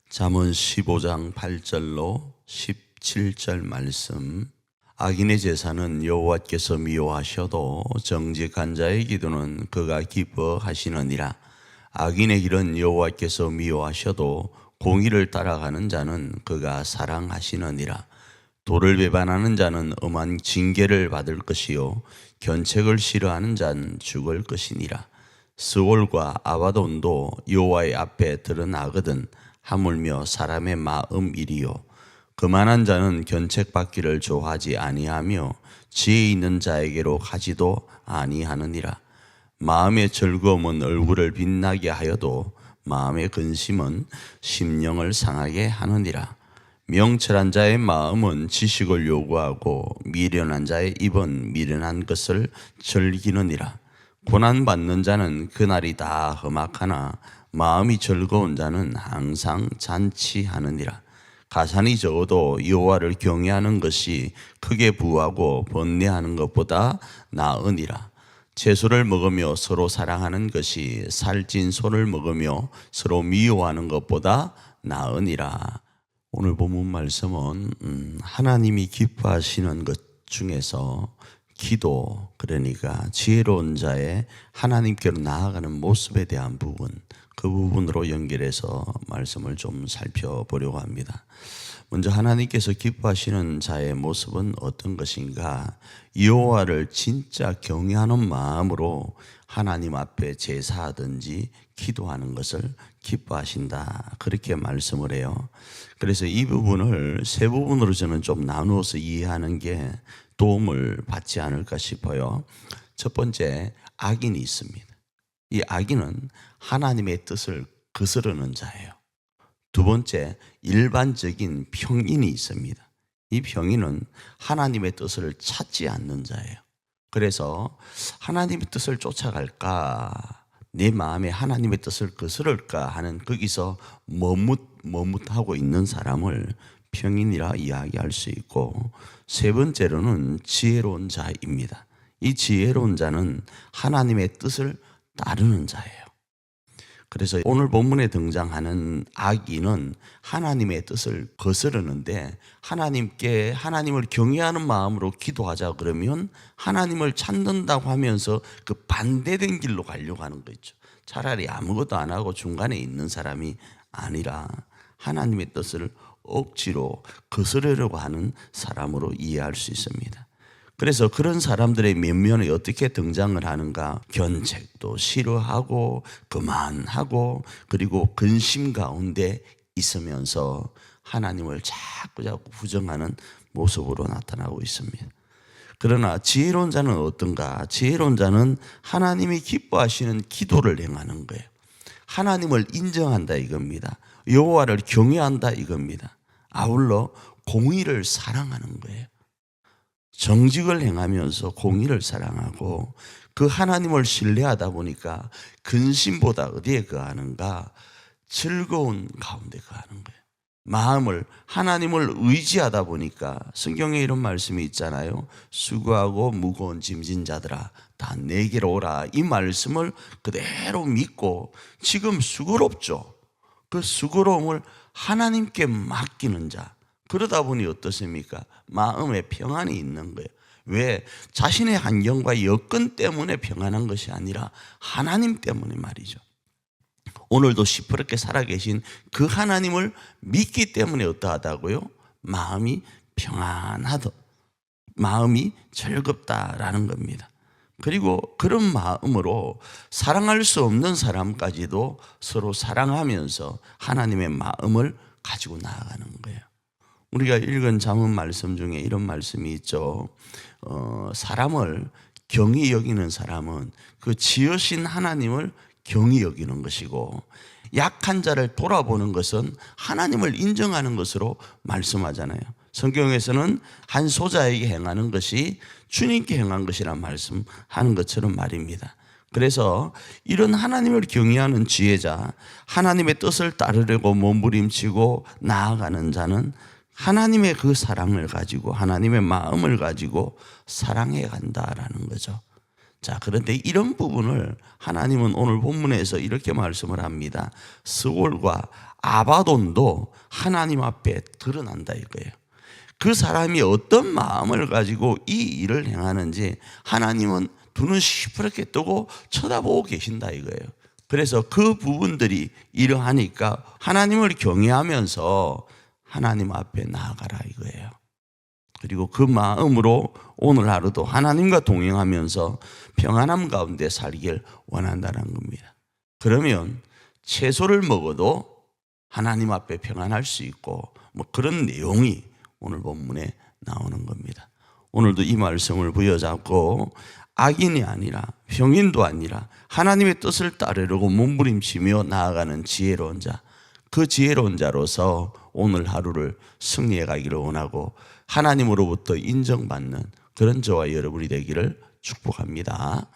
잠언 15장 8절로 17절 말씀. 악인의 제사는 여호와께서 미워하셔도 정직한 자의 기도는 그가 기뻐하시느니라. 악인의 길은 여호와께서 미워하셔도 공의를 따라가는 자는 그가 사랑하시느니라. 도를 배반하는 자는 엄한 징계를 받을 것이요 견책을 싫어하는 자는 죽을 것이니라. 스올과 아바돈도 여호와의 앞에 드러나거든 하물며 사람의 마음이리요. 거만한 자는 견책받기를 좋아하지 아니하며 지혜 있는 자에게로 가지도 아니하느니라. 마음의 즐거움은 얼굴을 빛나게 하여도 마음의 근심은 심령을 상하게 하느니라. 명철한 자의 마음은 지식을 요구하고 미련한 자의 입은 미련한 것을 즐기느니라. 고난받는 자는 그날이 다 험악하나 마음이 즐거운 자는 항상 잔치하느니라. 가산이 적어도 여호와를 경외하는 것이 크게 부하고 번뇌하는 것보다 나으니라. 채소를 먹으며 서로 사랑하는 것이 살찐 소를 먹으며 서로 미워하는 것보다 나으니라. 오늘 본문 말씀은 하나님이 기뻐하시는 것 중에서 기도, 그러니까 지혜로운 자의 하나님께로 나아가는 모습에 대한 부분, 그 부분으로 연결해서 말씀을 좀 살펴보려고 합니다. 먼저 하나님께서 기뻐하시는 자의 모습은 어떤 것인가? 여호와를 진짜 경외하는 마음으로 하나님 앞에 제사하든지 기도하는 것을 기뻐하신다, 그렇게 말씀을 해요. 그래서 이 부분을 세 부분으로 저는 좀 나누어서 이해하는 게 도움을 받지 않을까 싶어요. 첫 번째, 악인이 있습니다. 이 악인은 하나님의 뜻을 거스르는 자예요. 두 번째, 일반적인 평인이 있습니다. 이 평인은 하나님의 뜻을 찾지 않는 자예요. 그래서 하나님의 뜻을 쫓아갈까, 내 마음에 하나님의 뜻을 거스를까 하는 거기서 머뭇하고 있는 사람을 평인이라 이야기할 수 있고, 세 번째로는 지혜로운 자입니다. 이 지혜로운 자는 하나님의 뜻을 따르는 자예요. 그래서 오늘 본문에 등장하는 악인은 하나님의 뜻을 거스르는데, 하나님을 경외하는 마음으로 기도하자 그러면 하나님을 찾는다고 하면서 그 반대된 길로 가려고 하는 거죠. 차라리 아무것도 안 하고 중간에 있는 사람이 아니라 하나님의 뜻을 억지로 거스르려고 하는 사람으로 이해할 수 있습니다. 그래서 그런 사람들의 면면에 어떻게 등장을 하는가? 견책도 싫어하고 거만하고 그리고 근심 가운데 있으면서 하나님을 자꾸 부정하는 모습으로 나타나고 있습니다. 그러나 지혜로운 자는 어떤가? 지혜로운 자는 하나님이 기뻐하시는 기도를 행하는 거예요. 하나님을 인정한다 이겁니다. 여호와를 경외한다 이겁니다. 아울러 공의를 사랑하는 거예요. 정직을 행하면서 공의를 사랑하고 그 하나님을 신뢰하다 보니까 근심보다 어디에 거하는가? 즐거운 가운데 거하는 거예요. 마음을 하나님을 의지하다 보니까 성경에 이런 말씀이 있잖아요. 수고하고 무거운 짐진 자들아 다 내게로 오라. 이 말씀을 그대로 믿고 지금 수고롭죠. 그 수고로움을 하나님께 맡기는 자, 그러다 보니 어떻습니까? 마음에 평안이 있는 거예요. 왜? 자신의 환경과 여건 때문에 평안한 것이 아니라 하나님 때문에 말이죠. 오늘도 시퍼렇게 살아계신 그 하나님을 믿기 때문에 어떠하다고요? 마음이 평안하다, 마음이 즐겁다라는 겁니다. 그리고 그런 마음으로 사랑할 수 없는 사람까지도 서로 사랑하면서 하나님의 마음을 가지고 나아가는 거예요. 우리가 읽은 잠언 말씀 중에 이런 말씀이 있죠. 사람을 경히 여기는 사람은 그 지으신 하나님을 경히 여기는 것이고, 약한 자를 돌아보는 것은 하나님을 인정하는 것으로 말씀하잖아요. 성경에서는 한 소자에게 행하는 것이 주님께 행한 것이란 말씀하는 것처럼 말입니다. 그래서 이런 하나님을 경외하는 지혜자, 하나님의 뜻을 따르려고 몸부림치고 나아가는 자는 하나님의 그 사랑을 가지고, 하나님의 마음을 가지고 사랑해 간다라는 거죠. 자, 그런데 이런 부분을 하나님은 오늘 본문에서 이렇게 말씀을 합니다. 스골과 아바돈도 하나님 앞에 드러난다 이거예요. 그 사람이 어떤 마음을 가지고 이 일을 행하는지 하나님은 두 눈 시퍼렇게 뜨고 쳐다보고 계신다 이거예요. 그래서 그 부분들이 이러하니까 하나님을 경외하면서 하나님 앞에 나아가라 이거예요. 그리고 그 마음으로 오늘 하루도 하나님과 동행하면서 평안함 가운데 살길 원한다는 겁니다. 그러면 채소를 먹어도 하나님 앞에 평안할 수 있고 뭐 그런 내용이 오늘 본문에 나오는 겁니다. 오늘도 이 말씀을 부여잡고 악인이 아니라 병인도 아니라 하나님의 뜻을 따르려고 몸부림치며 나아가는 지혜로운 자, 그 지혜로운 자로서 오늘 하루를 승리해 가기를 원하고 하나님으로부터 인정받는 그런 저와 여러분이 되기를 축복합니다.